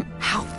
How?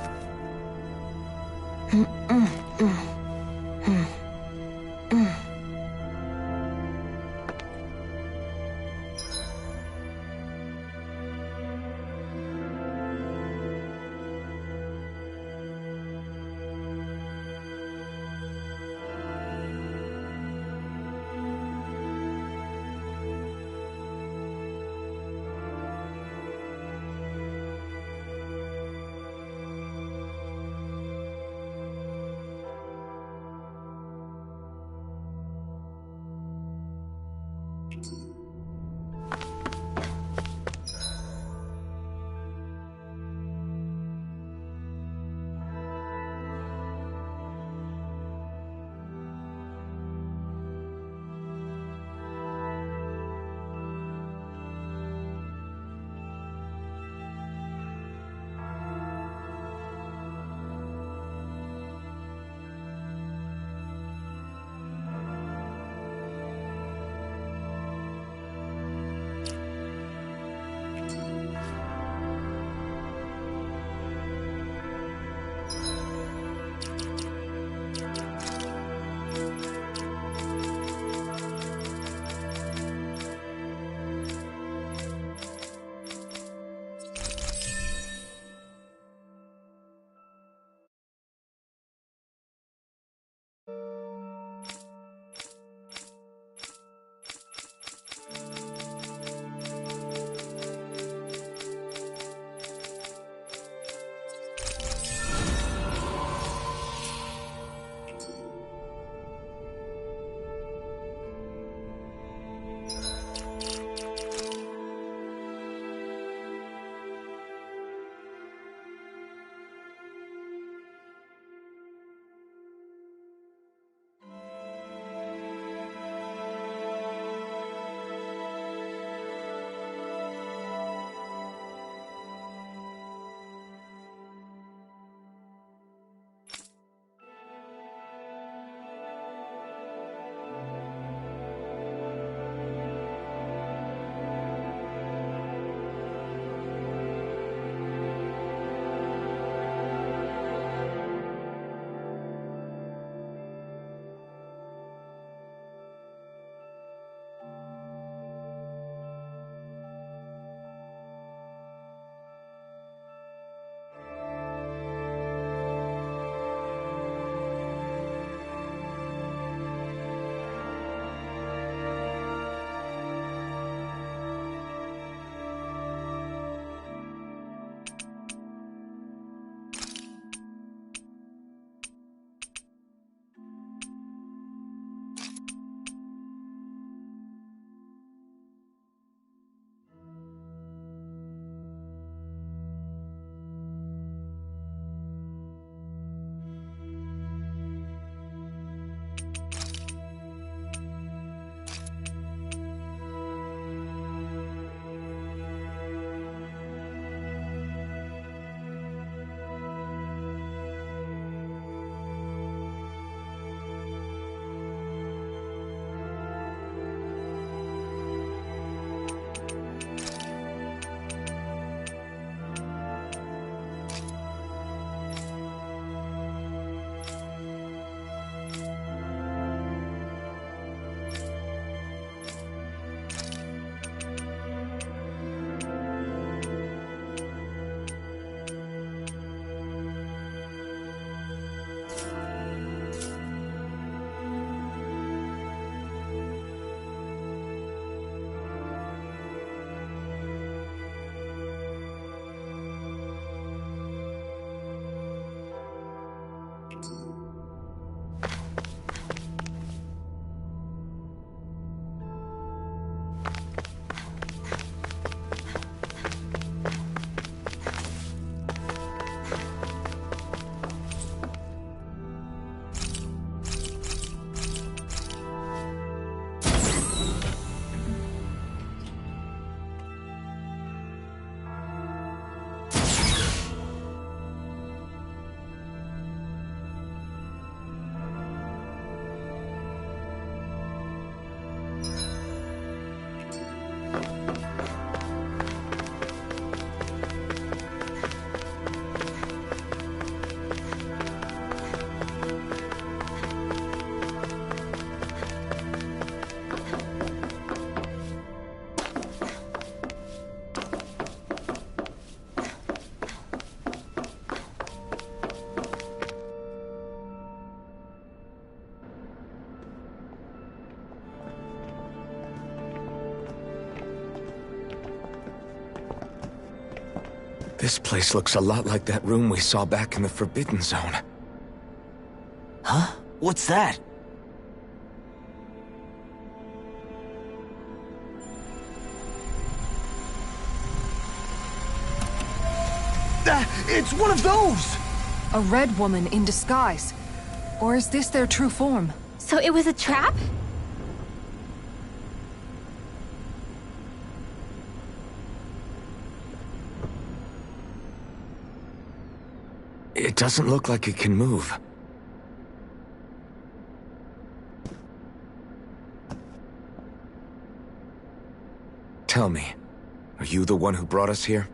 This place looks a lot like that room we saw back in the Forbidden Zone. Huh? What's that? It's one of those! A red woman in disguise. Or is this their true form? So it was a trap? It doesn't look like it can move. Tell me, are you the one who brought us here?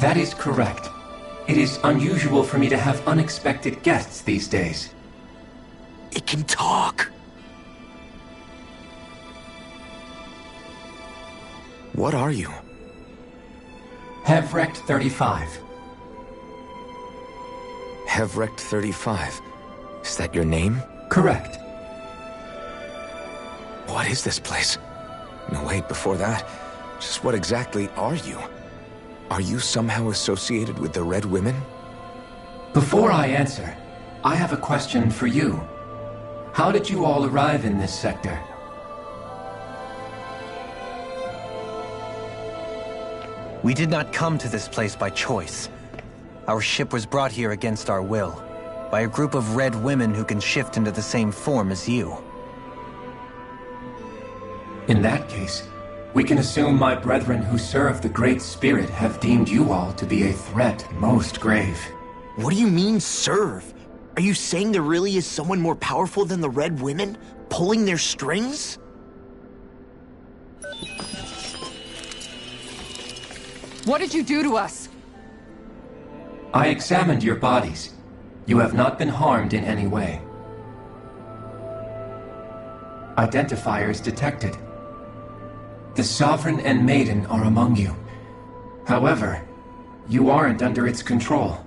That is correct. It is unusual for me to have unexpected guests these days. It can talk! What are you? Hevrect 35. Hevrect 35. Is that your name? Correct. What is this place? No, wait, before that, just what exactly are you? Are you somehow associated with the Red Women? Before I answer, I have a question for you. How did you all arrive in this sector? We did not come to this place by choice. Our ship was brought here against our will, by a group of red women who can shift into the same form as you. In that case, we can assume my brethren who serve the Great Spirit have deemed you all to be a threat most grave. What do you mean, serve? Are you saying there really is someone more powerful than the Red Women, pulling their strings? What did you do to us? I examined your bodies. You have not been harmed in any way. Identifiers detected. The Sovereign and Maiden are among you. However, you aren't under its control.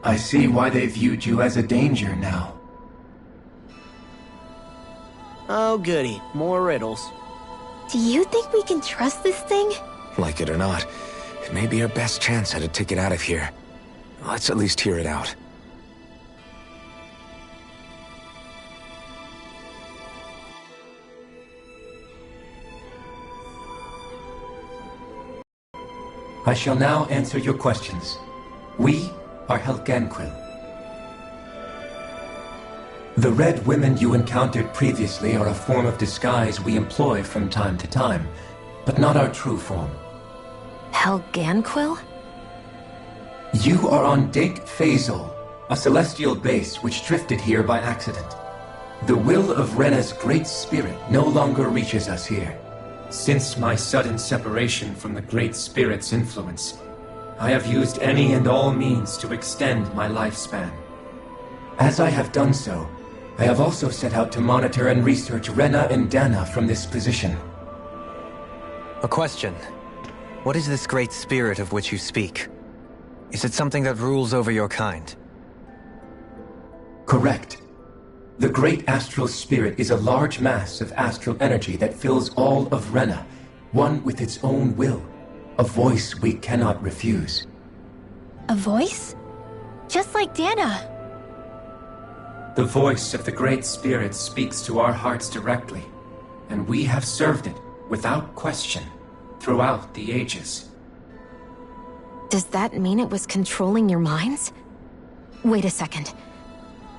I see why they viewed you as a danger now. Oh goody, more riddles. Do you think we can trust this thing? Like it or not, it may be our best chance at a ticket out of here. Let's at least hear it out. I shall now answer your questions. We are Helganquil. The Red Women you encountered previously are a form of disguise we employ from time to time, but not our true form. Helganquil? You are on Date Phasol, a celestial base which drifted here by accident. The will of Rena's Great Spirit no longer reaches us here. Since my sudden separation from the Great Spirit's influence, I have used any and all means to extend my lifespan. As I have done so, I have also set out to monitor and research Rena and Dana from this position. A question. What is this Great Spirit of which you speak? Is it something that rules over your kind? Correct. The Great Astral Spirit is a large mass of astral energy that fills all of Rena, one with its own will, a voice we cannot refuse. A voice? Just like Dana. The voice of the Great Spirit speaks to our hearts directly, and we have served it, without question, throughout the ages. Does that mean it was controlling your minds? Wait a second.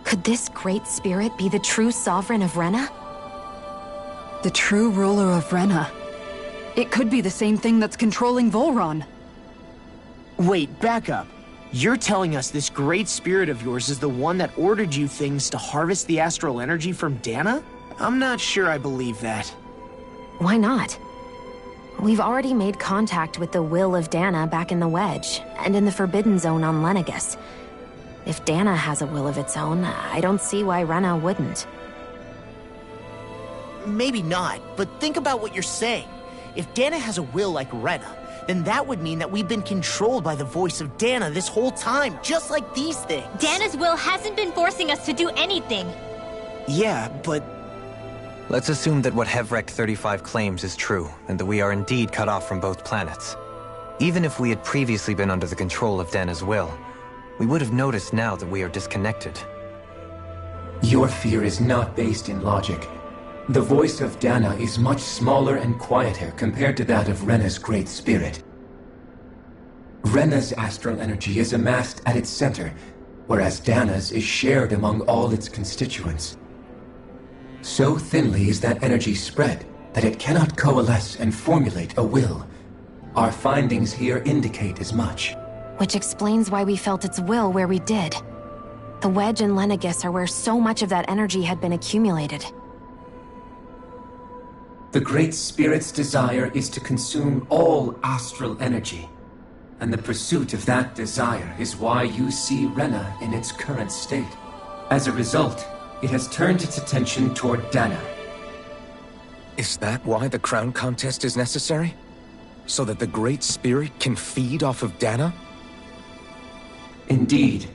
Could this Great Spirit be the true Sovereign of Rena? The true ruler of Rena. It could be the same thing that's controlling Volron. Wait, back up. You're telling us this Great Spirit of yours is the one that ordered you things to harvest the astral energy from Dana? I'm not sure I believe that. Why not? We've already made contact with the will of Dana back in the Wedge, and in the Forbidden Zone on Lenegus. If Dana has a will of its own, I don't see why Rena wouldn't. Maybe not, but think about what you're saying. If Dana has a will like Rena, then that would mean that we've been controlled by the voice of Dana this whole time, just like these things. Dana's will hasn't been forcing us to do anything. Yeah, but Let's assume that what Hevrecht 35 claims is true, and that we are indeed cut off from both planets. Even if we had previously been under the control of Dana's will, we would have noticed now that we are disconnected. Your fear is not based in logic. The voice of Dana is much smaller and quieter compared to that of Rena's Great Spirit. Rena's astral energy is amassed at its center, whereas Dana's is shared among all its constituents. So thinly is that energy spread that it cannot coalesce and formulate a will. Our findings here indicate as much. Which explains why we felt its will where we did. The Wedge and Lenegis are where so much of that energy had been accumulated. The Great Spirit's desire is to consume all astral energy, and the pursuit of that desire is why you see Rena in its current state. As a result, it has turned its attention toward Dana. Is that why the crown contest is necessary? So that the Great Spirit can feed off of Dana? Indeed,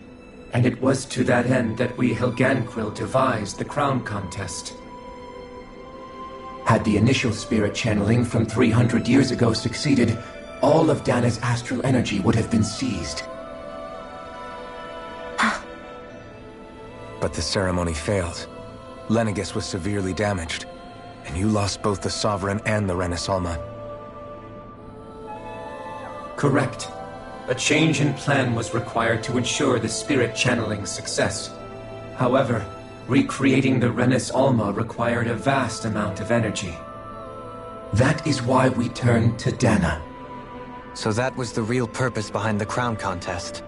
and it was to that end that we Helganquil devised the crown contest. Had the initial spirit channeling from 300 years ago succeeded, all of Dana's astral energy would have been seized. But the ceremony failed. Lenegis was severely damaged, and you lost both the Sovereign and the Renasalma. Correct. A change in plan was required to ensure the spirit channeling's success. However, recreating the Renis Alma required a vast amount of energy. That is why we turned to Dana. So that was the real purpose behind the crown contest.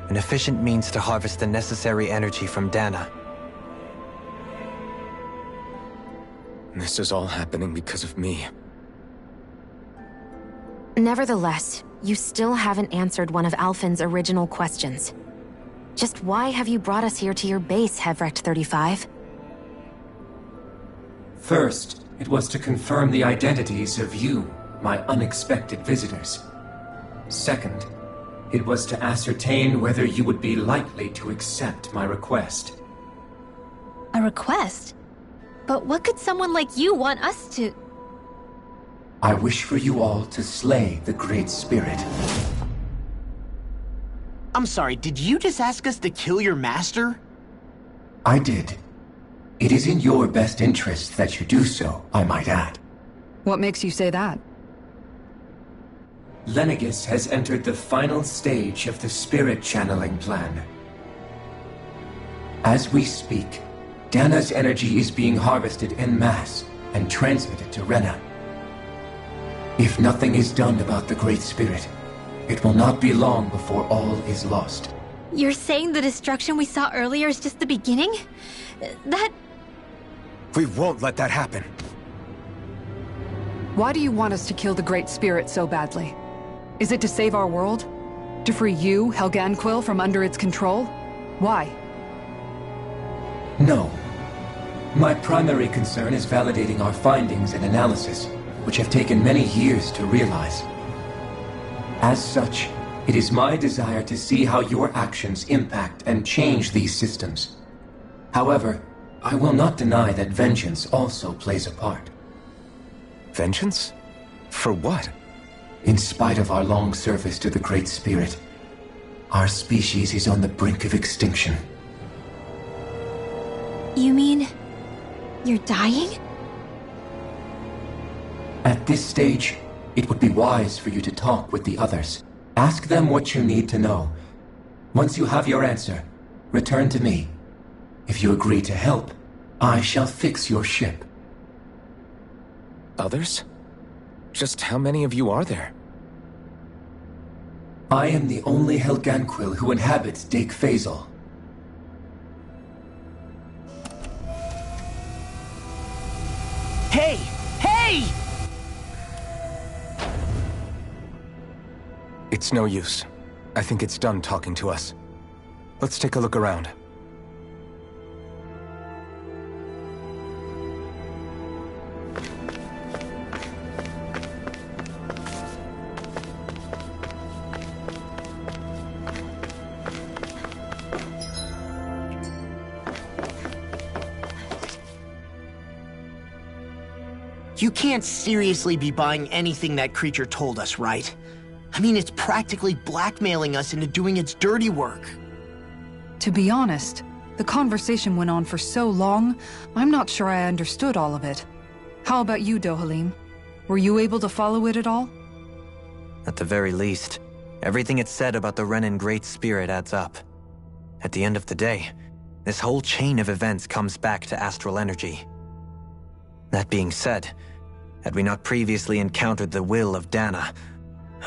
An efficient means to harvest the necessary energy from Dana. This is all happening because of me. Nevertheless, you still haven't answered one of Alphen's original questions. Just why have you brought us here to your base, Hevrecht 35? First, it was to confirm the identities of you, my unexpected visitors. Second, it was to ascertain whether you would be likely to accept my request. A request? But what could someone like you want us to... I wish for you all to slay the Great Spirit. I'm sorry, did you just ask us to kill your master? I did. It is in your best interest that you do so, I might add. What makes you say that? Lenegis has entered the final stage of the spirit channeling plan. As we speak, Dana's energy is being harvested en masse and transmitted to Rena. If nothing is done about the Great Spirit, it will not be long before all is lost. You're saying the destruction we saw earlier is just the beginning? That... We won't let that happen. Why do you want us to kill the Great Spirit so badly? Is it to save our world? To free you, Helganquil, from under its control? Why? No. My primary concern is validating our findings and analysis, which have taken many years to realize. As such, it is my desire to see how your actions impact and change these systems. However, I will not deny that vengeance also plays a part. Vengeance? For what? In spite of our long service to the Great Spirit, our species is on the brink of extinction. You mean... you're dying? At this stage, it would be wise for you to talk with the others. Ask them what you need to know. Once you have your answer, return to me. If you agree to help, I shall fix your ship. Others? Just how many of you are there? I am the only Helganquil who inhabits Dake Faisal. Hey! Hey! It's no use. I think it's done talking to us. Let's take a look around. You can't seriously be buying anything that creature told us, right? I mean, it's practically blackmailing us into doing its dirty work. To be honest, the conversation went on for so long, I'm not sure I understood all of it. How about you, Dohalim? Were you able to follow it at all? At the very least, everything it said about the Renan Great Spirit adds up. At the end of the day, this whole chain of events comes back to astral energy. That being said, had we not previously encountered the will of Dana,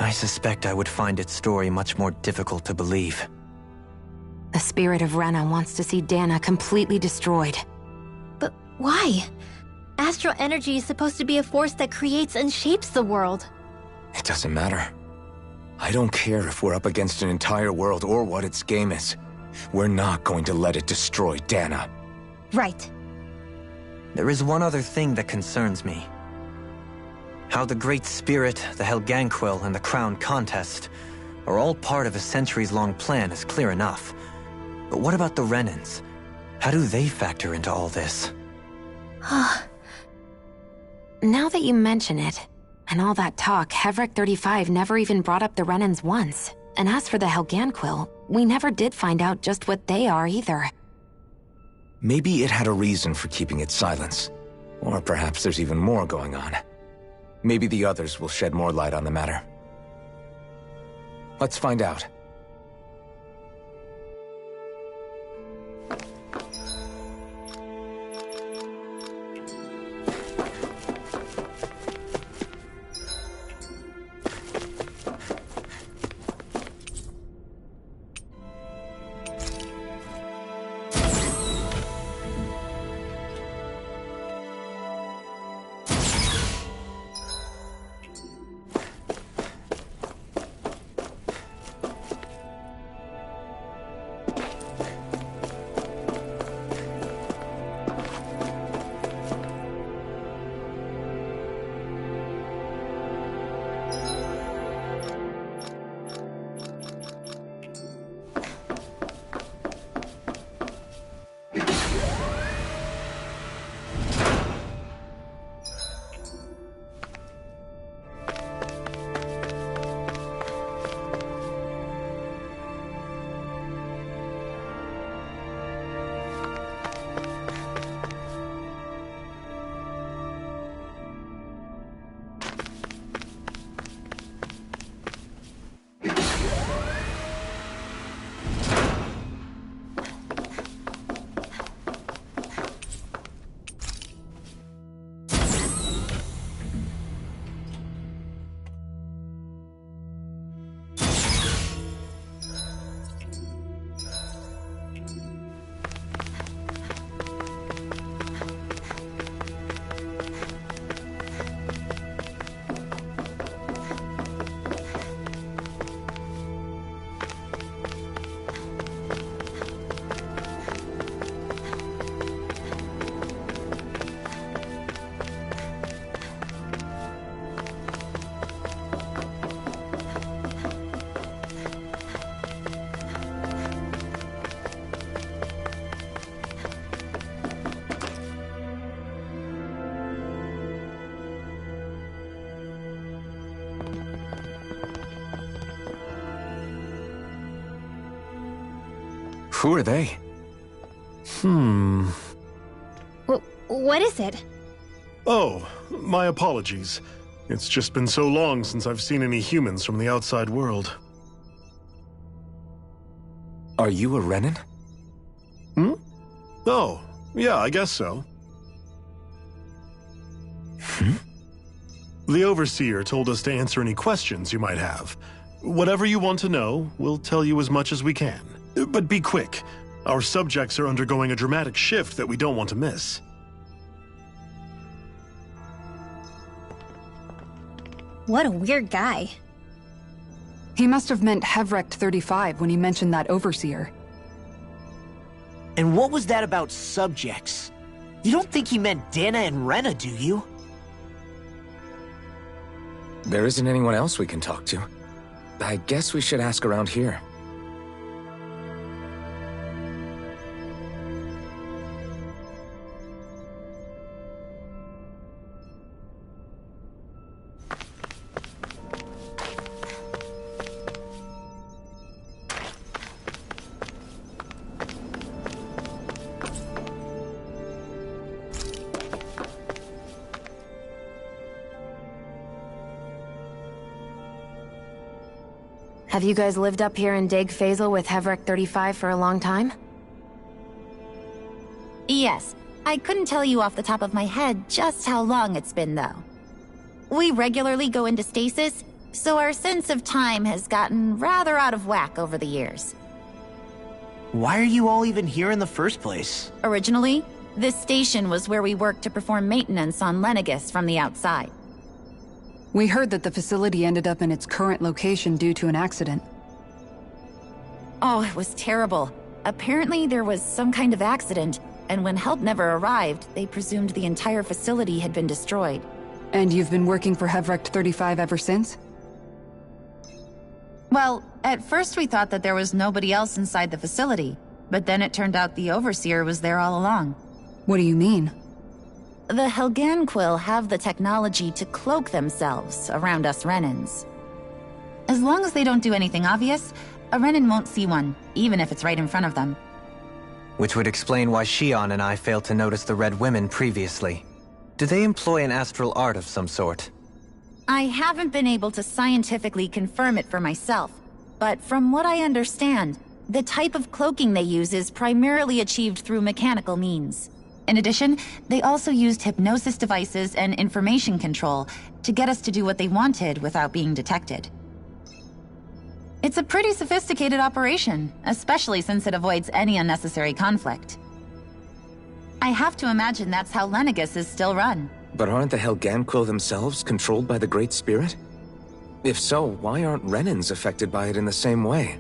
I suspect I would find its story much more difficult to believe. The spirit of Rena wants to see Dana completely destroyed. But why? Astral energy is supposed to be a force that creates and shapes the world. It doesn't matter. I don't care if we're up against an entire world or what its game is. We're not going to let it destroy Dana. Right. There is one other thing that concerns me. How the Great Spirit, the Helganquil, and the Crown Contest are all part of a centuries-long plan is clear enough. But what about the Renans? How do they factor into all this? Now that you mention it, and all that talk, Hevrek 35 never even brought up the Renans once. And as for the Helganquil, we never did find out just what they are either. Maybe it had a reason for keeping its silence. Or perhaps there's even more going on. Maybe the others will shed more light on the matter. Let's find out. Who are they? What is it? Oh, my apologies. It's just been so long since I've seen any humans from the outside world. Are you a Renan? Oh, yeah, I guess so. The Overseer told us to answer any questions you might have. Whatever you want to know, we'll tell you as much as we can. But be quick. Our subjects are undergoing a dramatic shift that we don't want to miss. What a weird guy. He must have meant Hevrek 35 when he mentioned that Overseer. And what was that about subjects? You don't think he meant Dana and Rena, do you? There isn't anyone else we can talk to. I guess we should ask around here. Have you guys lived up here in Deg Faisal with Hevrek 35 for a long time? Yes. I couldn't tell you off the top of my head just how long it's been, though. We regularly go into stasis, so our sense of time has gotten rather out of whack over the years. Why are you all even here in the first place? Originally, this station was where we worked to perform maintenance on Lenegis from the outside. We heard that the facility ended up in its current location due to an accident. Oh, it was terrible. Apparently there was some kind of accident, and when help never arrived, they presumed the entire facility had been destroyed. And you've been working for Hevrek 35 ever since? Well, at first we thought that there was nobody else inside the facility, but then it turned out the Overseer was there all along. What do you mean? The Helganquil have the technology to cloak themselves around us Renans. As long as they don't do anything obvious, a Renan won't see one, even if it's right in front of them. Which would explain why Shion and I failed to notice the Red Women previously. Do they employ an astral art of some sort? I haven't been able to scientifically confirm it for myself, but from what I understand, the type of cloaking they use is primarily achieved through mechanical means. In addition, they also used hypnosis devices and information control to get us to do what they wanted without being detected. It's a pretty sophisticated operation, especially since it avoids any unnecessary conflict. I have to imagine that's how Lenegis is still run. But aren't the Helganquil themselves controlled by the Great Spirit? If so, why aren't Renans affected by it in the same way?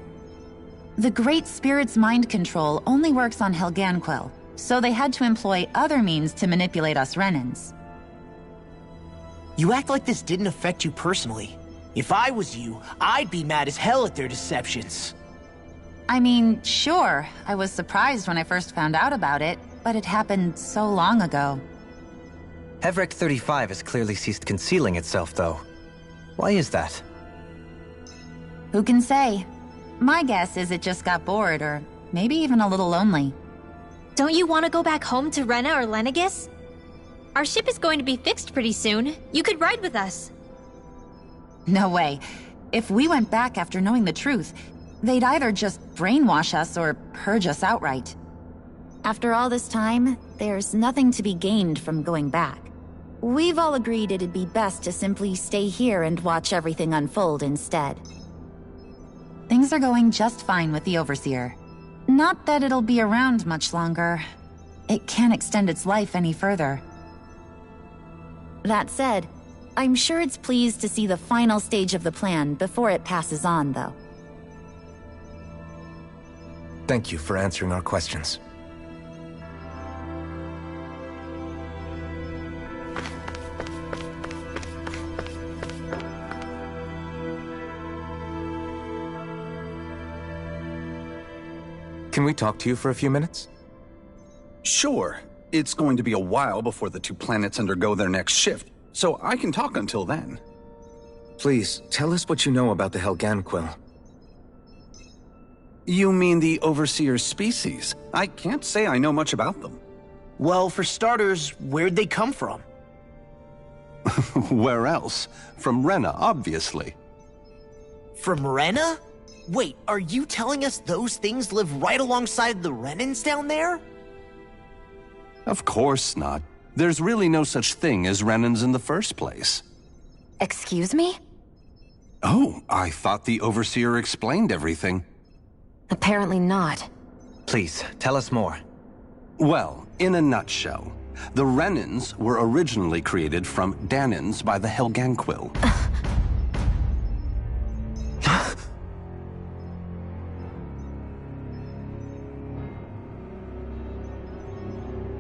The Great Spirit's mind control only works on Helganquil, so they had to employ other means to manipulate us Renans. You act like this didn't affect you personally. If I was you, I'd be mad as hell at their deceptions. I mean, sure, I was surprised when I first found out about it, but it happened so long ago. Hevrek 35 has clearly ceased concealing itself, though. Why is that? Who can say? My guess is it just got bored, or maybe even a little lonely. Don't you want to go back home to Rena or Lenegis? Our ship is going to be fixed pretty soon. You could ride with us. No way. If we went back after knowing the truth, they'd either just brainwash us or purge us outright. After all this time, there's nothing to be gained from going back. We've all agreed it'd be best to simply stay here and watch everything unfold instead. Things are going just fine with the Overseer. Not that it'll be around much longer. It can't extend its life any further. That said, I'm sure it's pleased to see the final stage of the plan before it passes on, though. Thank you for answering our questions. Can we talk to you for a few minutes? Sure. It's going to be a while before the two planets undergo their next shift, so I can talk until then. Please, tell us what you know about the Helganquil. You mean the Overseer species? I can't say I know much about them. Well, for starters, where'd they come from? Where else? From Rena, obviously. From Rena? Wait, are you telling us those things live right alongside the Renans down there? Of course not. There's really no such thing as Renans in the first place. Excuse me? Oh, I thought the Overseer explained everything. Apparently not. Please, tell us more. Well, in a nutshell, the Renans were originally created from Danans by the Helganquil.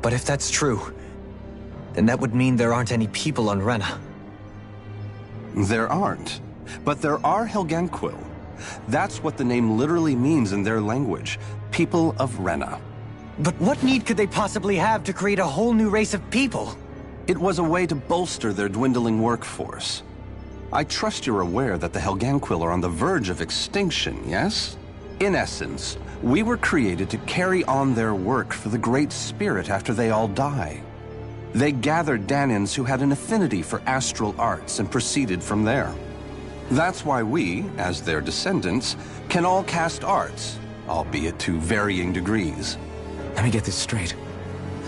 But if that's true, then that would mean there aren't any people on Rena. There aren't. But there are Helganquil. That's what the name literally means in their language. People of Rena. But what need could they possibly have to create a whole new race of people? It was a way to bolster their dwindling workforce. I trust you're aware that the Helganquil are on the verge of extinction, yes? In essence, we were created to carry on their work for the Great Spirit after they all die. They gathered Danans who had an affinity for astral arts and proceeded from there. That's why we, as their descendants, can all cast arts, albeit to varying degrees. Let me get this straight.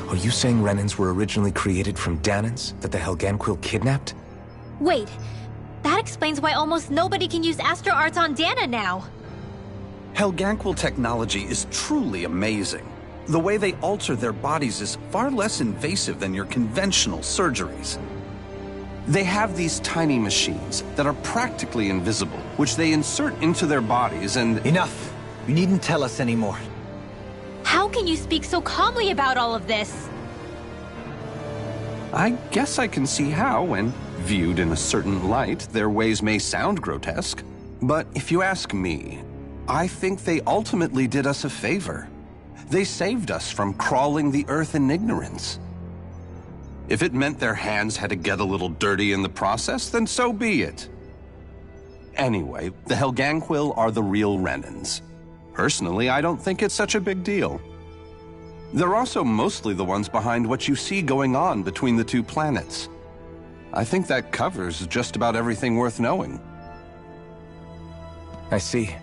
Are you saying Renans were originally created from Danans that the Helganquil kidnapped? Wait, that explains why almost nobody can use Astro Arts on Dana now. Helganquil technology is truly amazing. The way they alter their bodies is far less invasive than your conventional surgeries. They have these tiny machines that are practically invisible, which they insert into their bodies and... Enough! You needn't tell us anymore. How can you speak so calmly about all of this? I guess I can see how, when viewed in a certain light, their ways may sound grotesque. But if you ask me, I think they ultimately did us a favor. They saved us from crawling the earth in ignorance. If it meant their hands had to get a little dirty in the process, then so be it. Anyway, the Helganquil are the real Renans. Personally, I don't think it's such a big deal. They're also mostly the ones behind what you see going on between the two planets. I think that covers just about everything worth knowing. I see.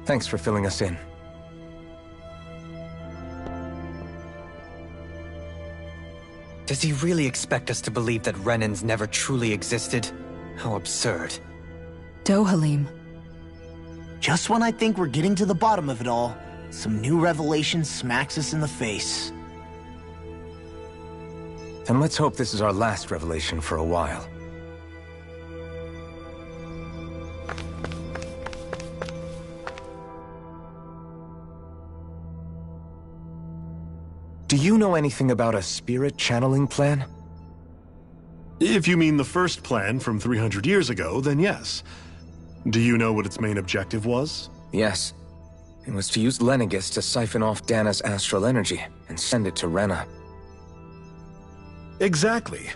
Thanks for filling us in. Does he really expect us to believe that Renans never truly existed? How absurd. Dohalim. Just when I think we're getting to the bottom of it all, some new revelation smacks us in the face. Then let's hope this is our last revelation for a while. Do you know anything about a spirit channeling plan? If you mean the first plan from 300 years ago, then yes. Do you know what its main objective was? Yes. It was to use Lenegis to siphon off Dana's astral energy and send it to Rena. Exactly.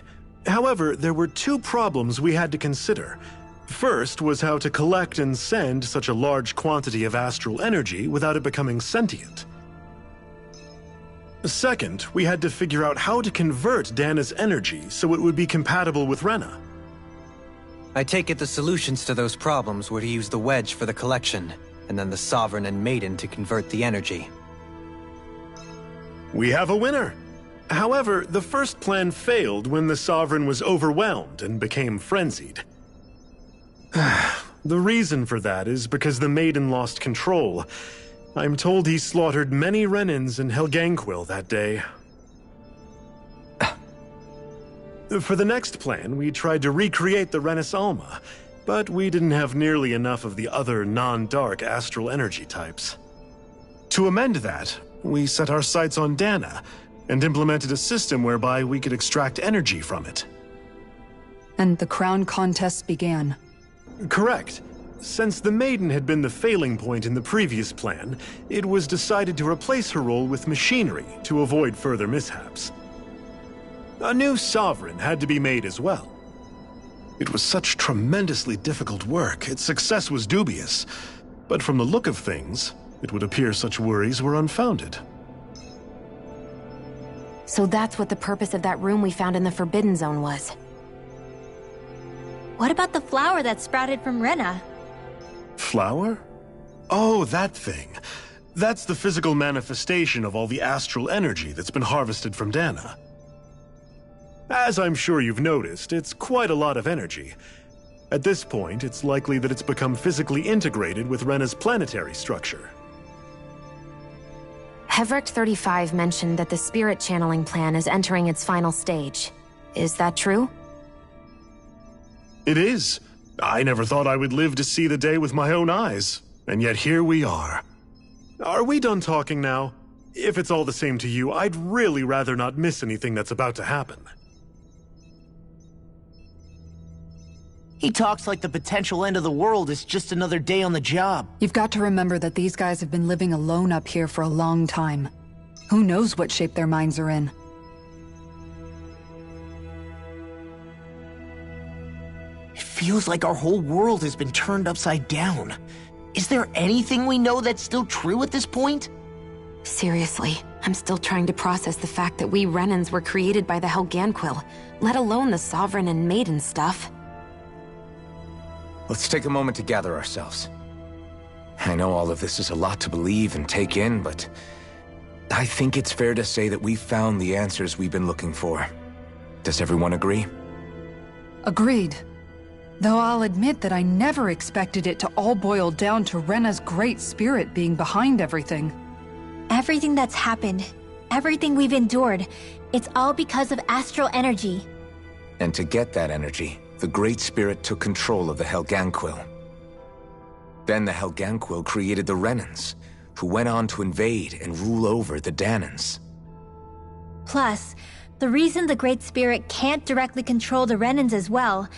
However, there were two problems we had to consider. First was how to collect and send such a large quantity of astral energy without it becoming sentient. Second, we had to figure out how to convert Dana's energy so it would be compatible with Rena. I take it the solutions to those problems were to use the wedge for the collection, and then the Sovereign and Maiden to convert the energy. We have a winner! However, the first plan failed when the Sovereign was overwhelmed and became frenzied. The reason for that is because the Maiden lost control. I'm told he slaughtered many Renans in Helganquil that day. For the next plan, we tried to recreate the Renis Alma, but we didn't have nearly enough of the other non-dark astral energy types. To amend that, we set our sights on Dana, and implemented a system whereby we could extract energy from it. And the crown contests began. Correct. Since the Maiden had been the failing point in the previous plan, it was decided to replace her role with machinery to avoid further mishaps. A new Sovereign had to be made as well. It was such tremendously difficult work, its success was dubious. But from the look of things, it would appear such worries were unfounded. So that's what the purpose of that room we found in the Forbidden Zone was. What about the flower that sprouted from Rena? Flower? Oh, that thing. That's the physical manifestation of all the astral energy that's been harvested from Dana. As I'm sure you've noticed, it's quite a lot of energy. At this point, it's likely that it's become physically integrated with Rena's planetary structure. Hevrecht 35 mentioned that the spirit channeling plan is entering its final stage. Is that true? It is. I never thought I would live to see the day with my own eyes, and yet here we are. Are we done talking now? If it's all the same to you, I'd really rather not miss anything that's about to happen. He talks like the potential end of the world is just another day on the job. You've got to remember that these guys have been living alone up here for a long time. Who knows what shape their minds are in? It feels like our whole world has been turned upside down. Is there anything we know that's still true at this point? Seriously, I'm still trying to process the fact that we Renans were created by the Helganquil, let alone the Sovereign and Maiden stuff. let's take a moment to gather ourselves. I know all of this is a lot to believe and take in, but I think it's fair to say that we've found the answers we've been looking for. Does everyone agree? Agreed. Though I'll admit that I never expected it to all boil down to Rena's great spirit being behind everything. Everything that's happened, everything we've endured, it's all because of astral energy. And to get that energy, the Great Spirit took control of the Helganquil. Then the Helganquil created the Renans, who went on to invade and rule over the Dahnans. Plus, the reason the Great Spirit can't directly control the Renans as well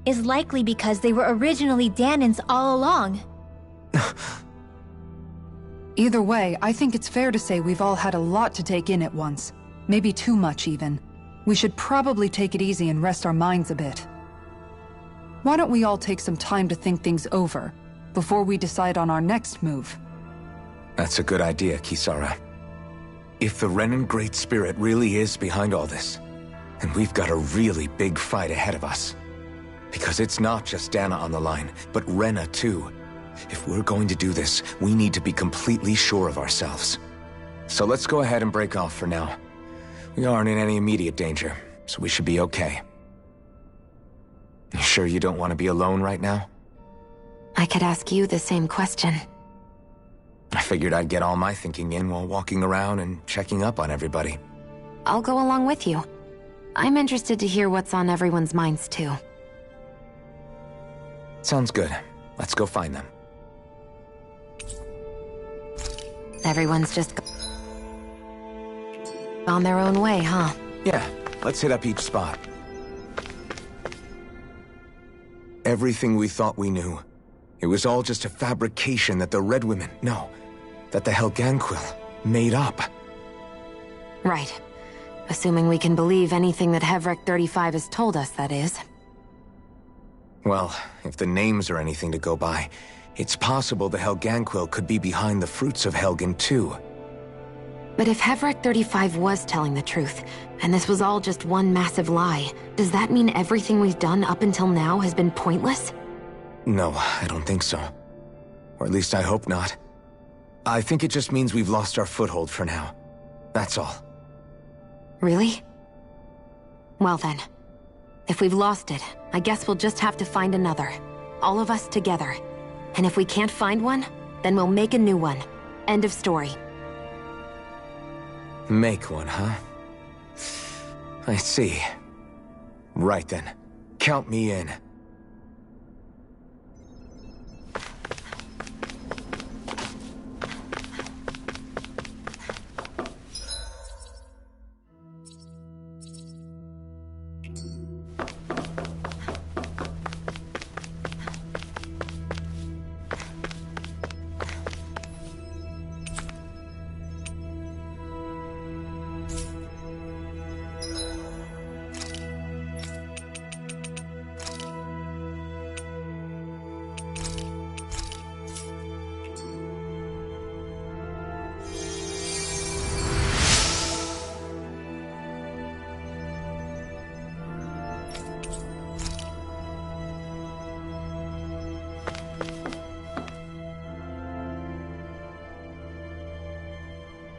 is likely because they were originally Dahnans all along. Either way, I think it's fair to say we've all had a lot to take in at once. Maybe too much, even. We should probably take it easy and rest our minds a bit. Why don't we all take some time to think things over, before we decide on our next move? That's a good idea, Kisara. If the Renan Great Spirit really is behind all this, then we've got a really big fight ahead of us. Because it's not just Dana on the line, but Rena too. If we're going to do this, we need to be completely sure of ourselves. So let's go ahead and break off for now. We aren't in any immediate danger, so we should be okay. You sure you don't want to be alone right now? I could ask you the same question. I figured I'd get all my thinking in while walking around and checking up on everybody. I'll go along with you. I'm interested to hear what's on everyone's minds too. Sounds good. Let's go find them. Everyone's just on their own way, huh? Yeah, let's hit up each spot. Everything we thought we knew, it was all just a fabrication that the Red Women, that the Helganquil made up. Right. Assuming we can believe anything that Hevrek 35 has told us, that is. Well, if the names are anything to go by, it's possible the Helganquil could be behind the fruits of Helgen too. But if Hevrek 35 was telling the truth, and this was all just one massive lie, does that mean everything we've done up until now has been pointless? No, I don't think so. Or at least I hope not. I think it just means we've lost our foothold for now. That's all. Really? Well then, if we've lost it, I guess we'll just have to find another. All of us together. And if we can't find one, then we'll make a new one. End of story. Make one, huh? I see. Right then. Count me in.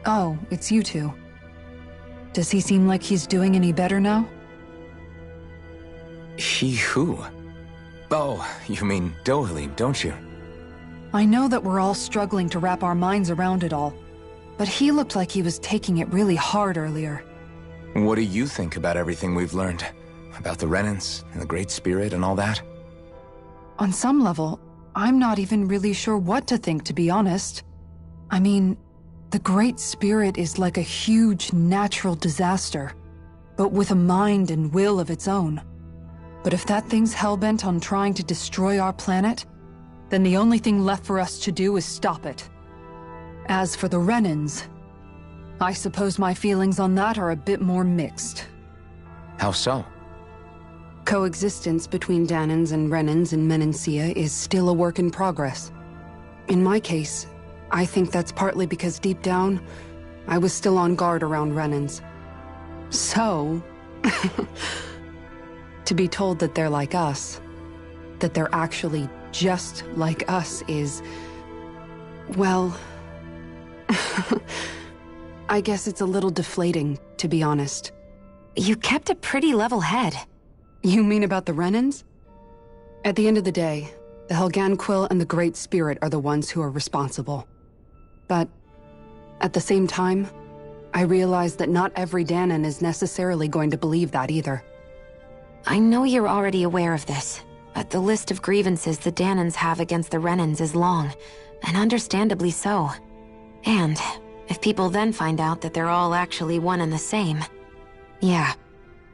Oh, it's you two. Does he seem like he's doing any better now? He who? Oh, you mean Dohalim, don't you? I know that we're all struggling to wrap our minds around it all, but he looked like he was taking it really hard earlier. What do you think about everything we've learned? About the Renans, and the Great Spirit, and all that? On some level, I'm not even really sure what to think, to be honest. I mean, the Great Spirit is like a huge natural disaster, but with a mind and will of its own. But if that thing's hellbent on trying to destroy our planet, then the only thing left for us to do is stop it. As for the Renans, I suppose my feelings on that are a bit more mixed. How so? Coexistence between Dahnans and Renans in Menancia is still a work in progress. In my case, I think that's partly because deep down, I was still on guard around Renans. So, to be told that they're like us, that they're actually just like us is... well... I guess it's a little deflating, to be honest. You kept a pretty level head. You mean about the Renans? At the end of the day, the Helganquil and the Great Spirit are the ones who are responsible. But at the same time, I realize that not every Danan is necessarily going to believe that either. I know you're already aware of this, but the list of grievances the Danans have against the Renans is long, and understandably so. And if people then find out that they're all actually one and the same, yeah,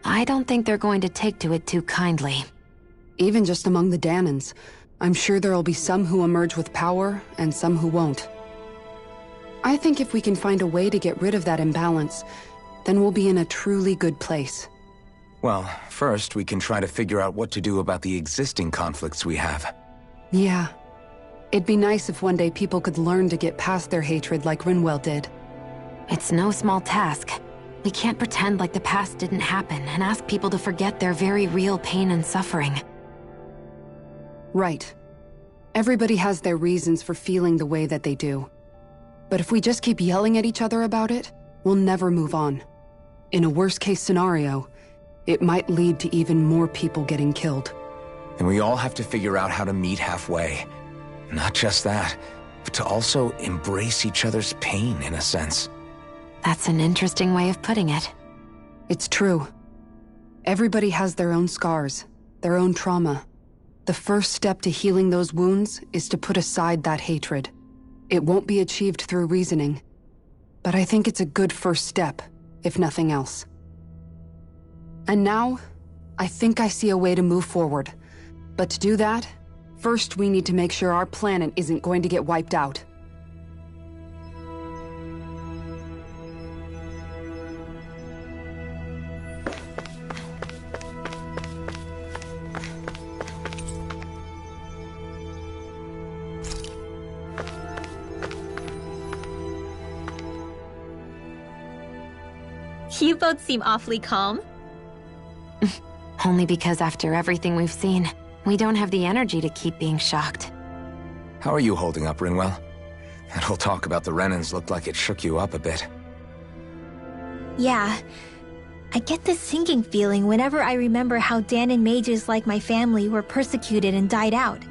I don't think they're going to take to it too kindly. Even just among the Danans, I'm sure there'll be some who emerge with power and some who won't. I think if we can find a way to get rid of that imbalance, then we'll be in a truly good place. Well, first we can try to figure out what to do about the existing conflicts we have. Yeah. It'd be nice if one day people could learn to get past their hatred like Rinwell did. It's no small task. We can't pretend like the past didn't happen and ask people to forget their very real pain and suffering. Right. Everybody has their reasons for feeling the way that they do. But if we just keep yelling at each other about it, we'll never move on. In a worst-case scenario, it might lead to even more people getting killed. And we all have to figure out how to meet halfway. Not just that, but to also embrace each other's pain, in a sense. That's an interesting way of putting it. It's true. Everybody has their own scars, their own trauma. The first step to healing those wounds is to put aside that hatred. It won't be achieved through reasoning, but I think it's a good first step, if nothing else. And now, I think I see a way to move forward. But to do that, first we need to make sure our planet isn't going to get wiped out. You both seem awfully calm. Only because after everything we've seen, we don't have the energy to keep being shocked. How are you holding up, Rinwell? That whole talk about the Renans looked like it shook you up a bit. Yeah. I get this sinking feeling whenever I remember how Danan mages like my family were persecuted and died out.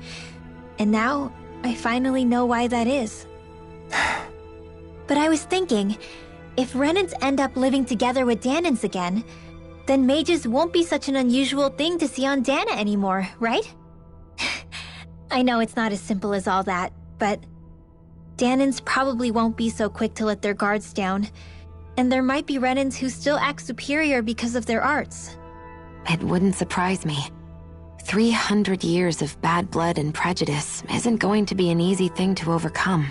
And now, I finally know why that is. But I was thinking, if Renans end up living together with Danans again, then mages won't be such an unusual thing to see on Dana anymore, right? I know it's not as simple as all that, but Danans probably won't be so quick to let their guards down, and there might be Renans who still act superior because of their arts. It wouldn't surprise me. 300 years of bad blood and prejudice isn't going to be an easy thing to overcome.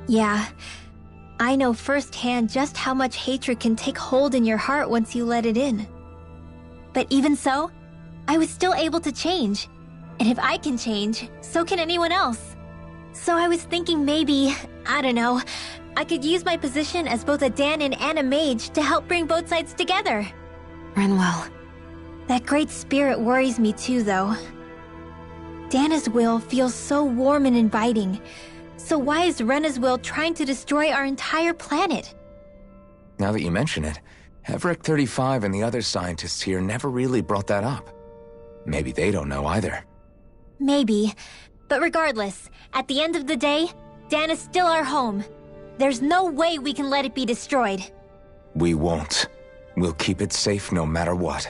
Yeah. I know firsthand just how much hatred can take hold in your heart once you let it in. But even so, I was still able to change. And if I can change, so can anyone else. So I was thinking maybe, I don't know, I could use my position as both a Danan and a mage to help bring both sides together. Rinwell. That great spirit worries me too, though. Dana's will feels so warm and inviting. So why is Rena's will trying to destroy our entire planet? Now that you mention it, Everett 35 and the other scientists here never really brought that up. Maybe they don't know either. Maybe. But regardless, at the end of the day, Dana's still our home. There's no way we can let it be destroyed. We won't. We'll keep it safe no matter what.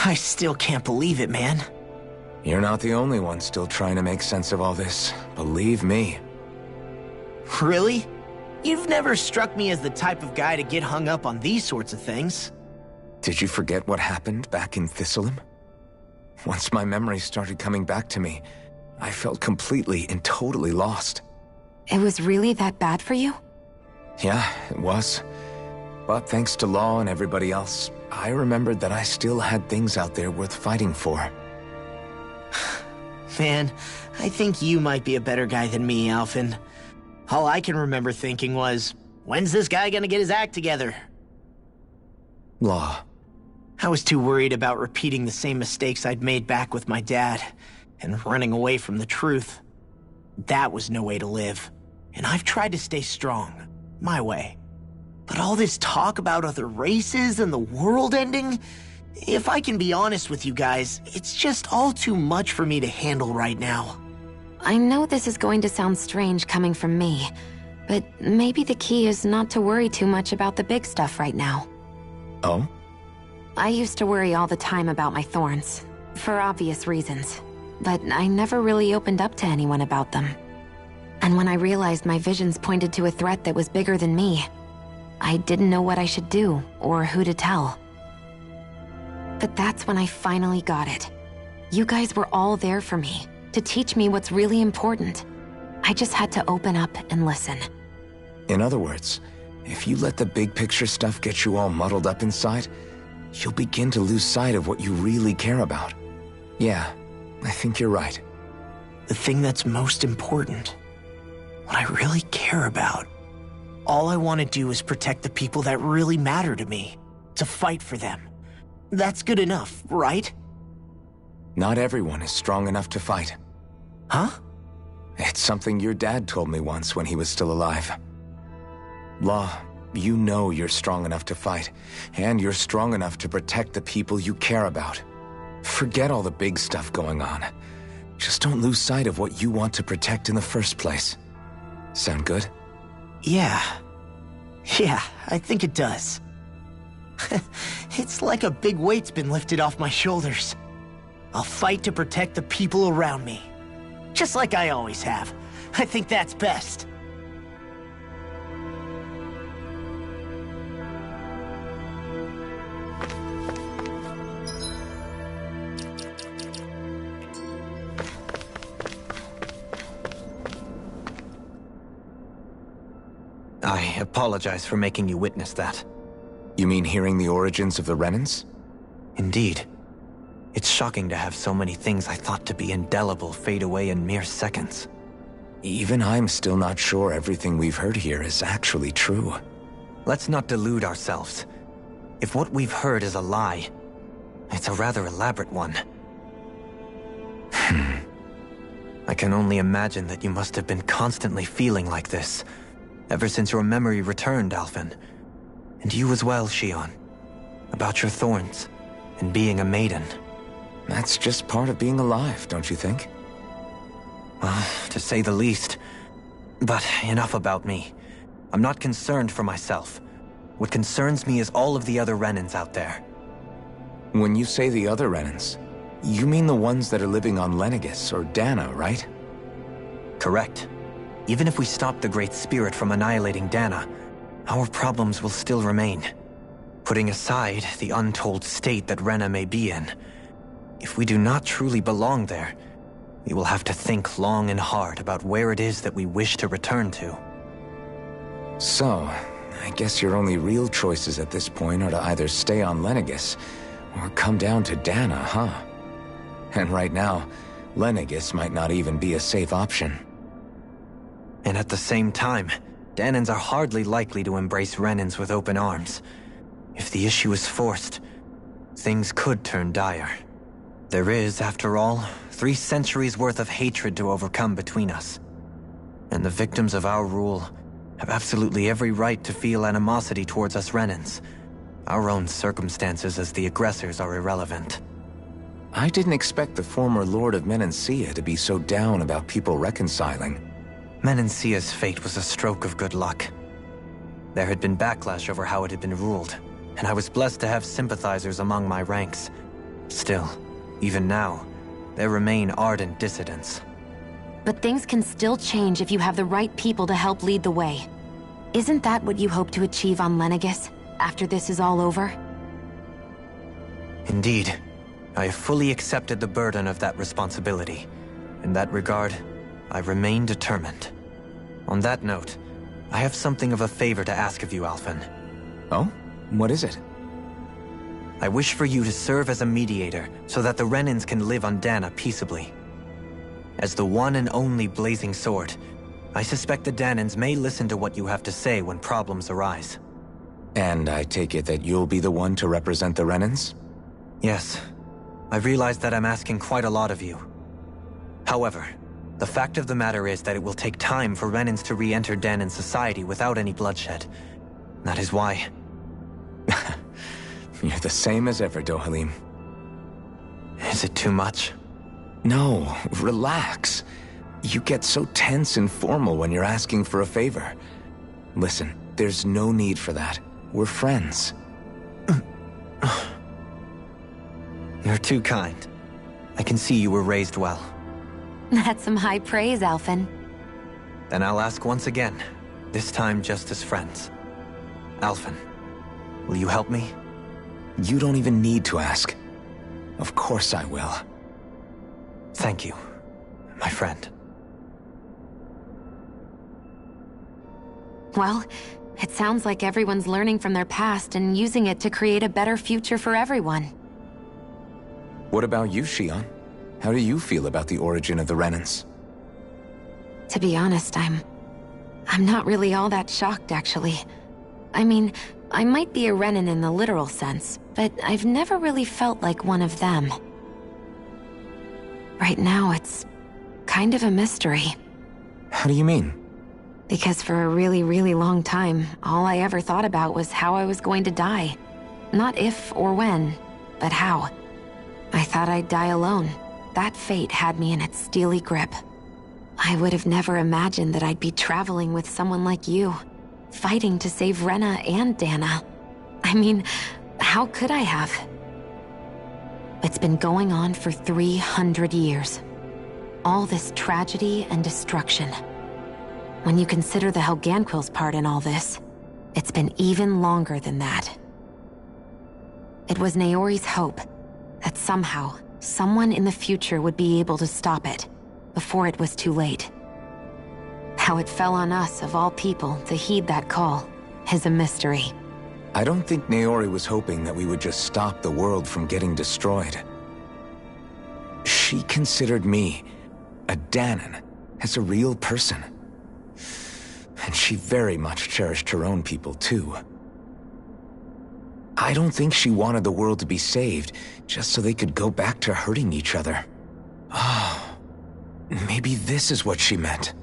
I still can't believe it, man. You're not the only one still trying to make sense of all this. Believe me. Really? You've never struck me as the type of guy to get hung up on these sorts of things. Did you forget what happened back in Thistleum? Once my memories started coming back to me, I felt completely and totally lost. It was really that bad for you? Yeah, it was. But thanks to Law and everybody else, I remembered that I still had things out there worth fighting for. Man, I think you might be a better guy than me, Alphen. All I can remember thinking was, when's this guy gonna get his act together? Law. I was too worried about repeating the same mistakes I'd made back with my dad, and running away from the truth. That was no way to live, and I've tried to stay strong, my way. But all this talk about other races and the world ending, if I can be honest with you guys, it's just all too much for me to handle right now. I know this is going to sound strange coming from me, but maybe the key is not to worry too much about the big stuff right now. Oh? I used to worry all the time about my thorns, for obvious reasons, but I never really opened up to anyone about them. And when I realized my visions pointed to a threat that was bigger than me, I didn't know what I should do or who to tell. But that's when I finally got it. You guys were all there for me, to teach me what's really important. I just had to open up and listen. In other words, if you let the big picture stuff get you all muddled up inside, you'll begin to lose sight of what you really care about. Yeah, I think you're right. The thing that's most important, what I really care about. All I want to do is protect the people that really matter to me, to fight for them. That's good enough, right? Not everyone is strong enough to fight. Huh? It's something your dad told me once when he was still alive. Law, you know you're strong enough to fight, and you're strong enough to protect the people you care about. Forget all the big stuff going on. Just don't lose sight of what you want to protect in the first place. Sound good? Yeah, I think it does. It's like a big weight's been lifted off my shoulders. I'll fight to protect the people around me. Just like I always have. I think that's best. I apologize for making you witness that. You mean hearing the origins of the Renans? Indeed. It's shocking to have so many things I thought to be indelible fade away in mere seconds. Even I'm still not sure everything we've heard here is actually true. Let's not delude ourselves. If what we've heard is a lie, it's a rather elaborate one. I can only imagine that you must have been constantly feeling like this, ever since your memory returned, Alphen. And you as well, Shionne. About your thorns, and being a maiden. That's just part of being alive, don't you think? Well, to say the least. But enough about me. I'm not concerned for myself. What concerns me is all of the other Renans out there. When you say the other Renans, you mean the ones that are living on Lenegis or Dana, right? Correct. Even if we stop the Great Spirit from annihilating Dana, our problems will still remain. Putting aside the untold state that Rena may be in, if we do not truly belong there, we will have to think long and hard about where it is that we wish to return to. So, I guess your only real choices at this point are to either stay on Lenegis or come down to Dana, huh? And right now, Lenegis might not even be a safe option. And at the same time, Danans are hardly likely to embrace Renans with open arms. If the issue is forced, things could turn dire. There is, after all, 3 centuries worth of hatred to overcome between us. And the victims of our rule have absolutely every right to feel animosity towards us Renans. Our own circumstances as the aggressors are irrelevant. I didn't expect the former Lord of Menancia to be so down about people reconciling. Menancia's fate was a stroke of good luck. There had been backlash over how it had been ruled, and I was blessed to have sympathizers among my ranks. Still, even now, there remain ardent dissidents. But things can still change if you have the right people to help lead the way. Isn't that what you hope to achieve on Lenegis, after this is all over? Indeed. I have fully accepted the burden of that responsibility. In that regard, I remain determined. On that note, I have something of a favor to ask of you, Alphen. Oh? What is it? I wish for you to serve as a mediator so that the Renans can live on Dana peaceably. As the one and only Blazing Sword, I suspect the Danans may listen to what you have to say when problems arise. And I take it that you'll be the one to represent the Renans? Yes. I realize that I'm asking quite a lot of you. However, the fact of the matter is that it will take time for Renans to re-enter Danan society without any bloodshed. That is why... You're the same as ever, Dohalim. Is it too much? No, relax. You get so tense and formal when you're asking for a favor. Listen, there's no need for that. We're friends. You're too kind. I can see you were raised well. That's some high praise, Alphen. Then I'll ask once again, this time just as friends. Alphen, will you help me? You don't even need to ask. Of course I will. Thank you, my friend. Well, it sounds like everyone's learning from their past and using it to create a better future for everyone. What about you, Shionne? How do you feel about the origin of the Renans? To be honest, I'm not really all that shocked, actually. I mean, I might be a Renan in the literal sense, but I've never really felt like one of them. Right now, it's kind of a mystery. How do you mean? Because for a really, really long time, all I ever thought about was how I was going to die. Not if or when, but how. I thought I'd die alone. That fate had me in its steely grip. I would have never imagined that I'd be traveling with someone like you, fighting to save Rena and Dana. I mean, how could I have? It's been going on for 300 years. All this tragedy and destruction. When you consider the Helganquil's part in all this, it's been even longer than that. It was Naori's hope that somehow, someone in the future would be able to stop it, before it was too late. How it fell on us, of all people, to heed that call, is a mystery. I don't think Naori was hoping that we would just stop the world from getting destroyed. She considered me, a Danan, as a real person. And she very much cherished her own people, too. I don't think she wanted the world to be saved, just so they could go back to hurting each other. Oh, maybe this is what she meant.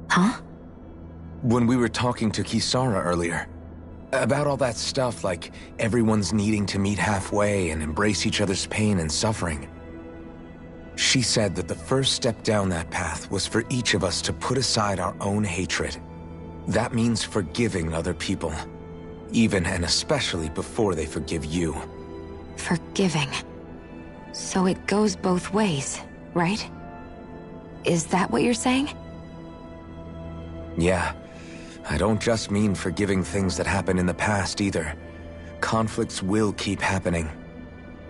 Huh? When we were talking to Kisara earlier, about all that stuff like everyone's needing to meet halfway and embrace each other's pain and suffering. She said that the first step down that path was for each of us to put aside our own hatred. That means forgiving other people. Even and especially before they forgive you. Forgiving. So it goes both ways, right? Is that what you're saying? Yeah. I don't just mean forgiving things that happened in the past either. Conflicts will keep happening.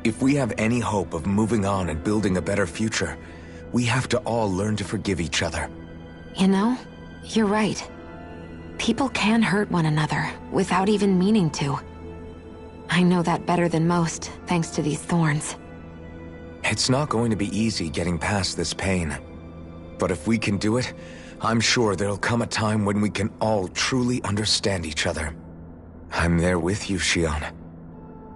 If we have any hope of moving on and building a better future, we have to all learn to forgive each other. You know, you're right. People can hurt one another without even meaning to. I know that better than most, thanks to these thorns. It's not going to be easy getting past this pain. But if we can do it, I'm sure there'll come a time when we can all truly understand each other. I'm there with you, Shionne.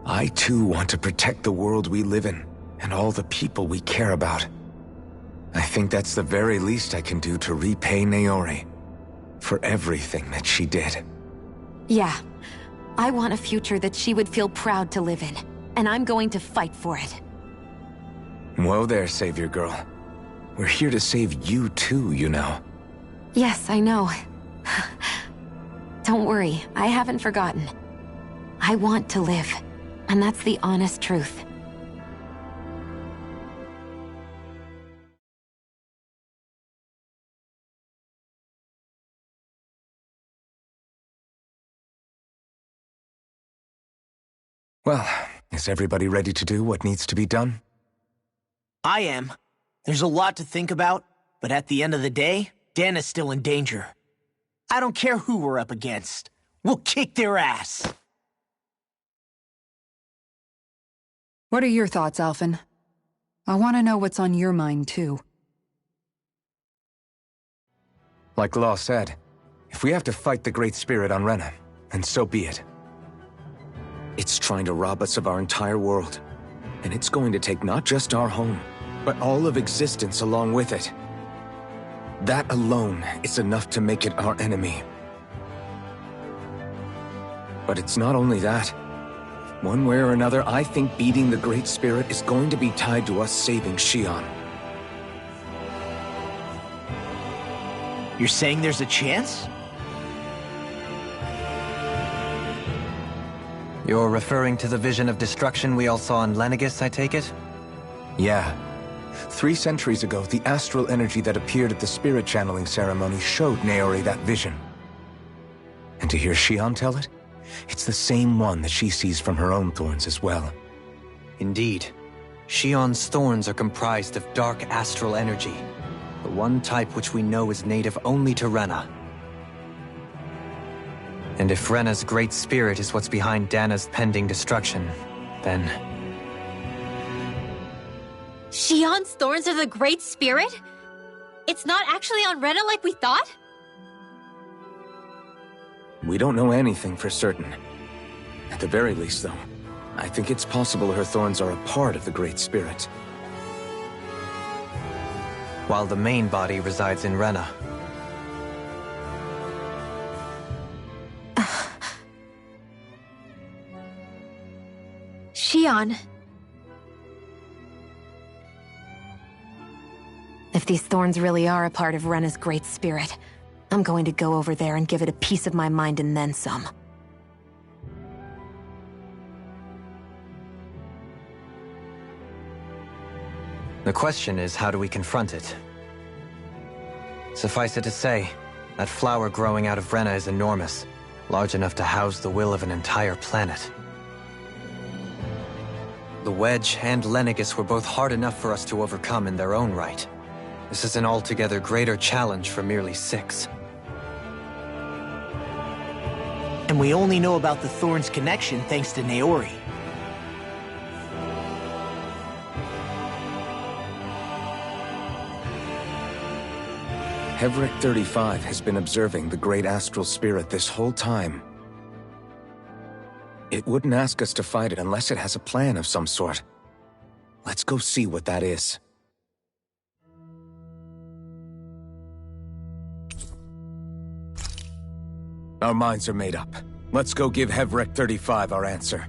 I too want to protect the world we live in, and all the people we care about. I think that's the very least I can do to repay Naori for everything that she did. Yeah. I want a future that she would feel proud to live in, and I'm going to fight for it. Whoa there, Savior Girl. We're here to save you too, you know. Yes, I know. Don't worry, I haven't forgotten. I want to live, and that's the honest truth. Well, is everybody ready to do what needs to be done? I am. There's a lot to think about, but at the end of the day, Dana's still in danger. I don't care who we're up against. We'll kick their ass. What are your thoughts, Alphen? I want to know what's on your mind, too. Like Law said, if we have to fight the Great Spirit on Rena, then so be it. It's trying to rob us of our entire world, and it's going to take not just our home, but all of existence along with it. That alone is enough to make it our enemy. But it's not only that. One way or another, I think beating the Great Spirit is going to be tied to us saving Xion. You're saying there's a chance? You're referring to the vision of destruction we all saw in Lenegis, I take it? Yeah. 3 centuries ago, the astral energy that appeared at the spirit channeling ceremony showed Naori that vision. And to hear Xion tell it, it's the same one that she sees from her own thorns as well. Indeed. Xion's thorns are comprised of dark astral energy, the one type which we know is native only to Rena. And if Rena's great spirit is what's behind Dana's pending destruction, then... Xion's thorns are the Great Spirit? It's not actually on Rena like we thought? We don't know anything for certain. At the very least, though, I think it's possible her thorns are a part of the Great Spirit. While the main body resides in Rena. Xion. If these thorns really are a part of Rena's great spirit, I'm going to go over there and give it a piece of my mind and then some. The question is, how do we confront it? Suffice it to say, that flower growing out of Rena is enormous, large enough to house the will of an entire planet. The Wedge and Lenegis were both hard enough for us to overcome in their own right. This is an altogether greater challenge for merely 6. And we only know about the Thorns connection thanks to Naori. Heverick 35 has been observing the Great Astral Spirit this whole time. It wouldn't ask us to fight it unless it has a plan of some sort. Let's go see what that is. Our minds are made up. Let's go give Heverick 35 our answer.